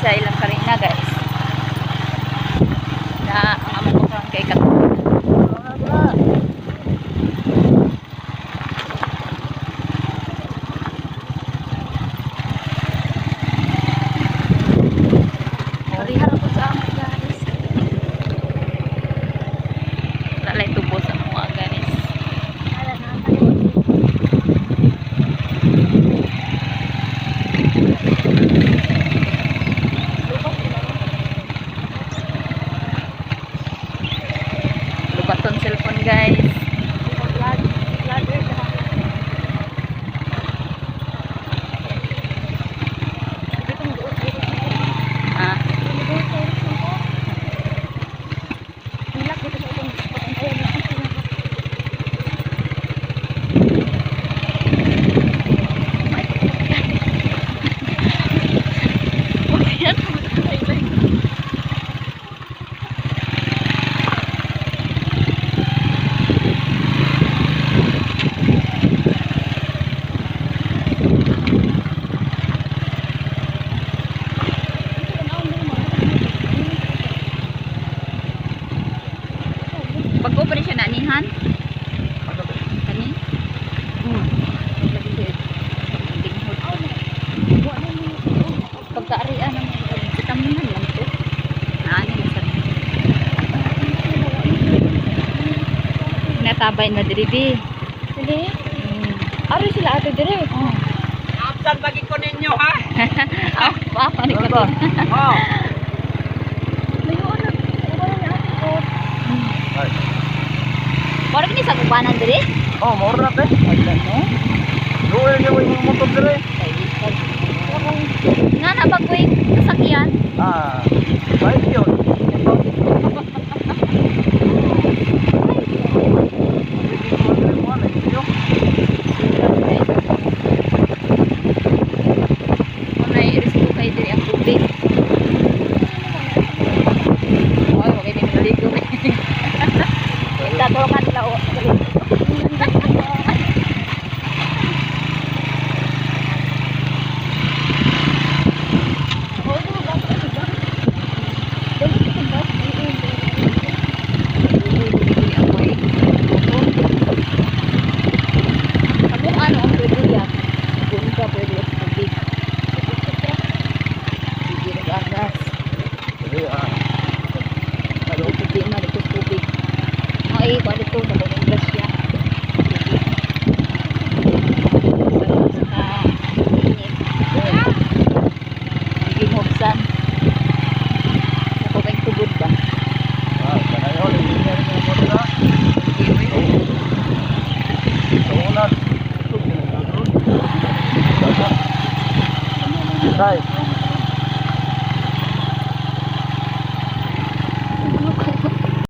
sa ilang karina guys. Na ang among kurang kay katulog. Harihar po sa amin guys. Lalay tubo sa mga guys. Lubaton cellphone guys. Ah. Bago pa rin siya nanihan? Kani? Pagkaarian ng vitamin lang ito. Naani na sa natabay na diribi. Sige? Ari sila ato dire. Absan bagi ko ninyo ha? Apa ni ko? Oh. Parang ni sa kubanan dire? Oh, moro na te. Ayun mo. Duel niyo yung motor dire. Nga na bagoy sasakyan. Ah, baik yun. May rescue kay dire ang tubig. Oy, wag ni naligo. Kita tulungan nila o. Ano ang pwede yan? Kung ka pwede yung tubig. Hindi nag-agas. Pero hindi na dito tubig. Ay, paano ito? Nag-agas siya. Sa init. Naging hubsan. Ako kayong tubod ba? Ah, kanayon, hindi na rin yung motor ha? Sa ulan. Tay.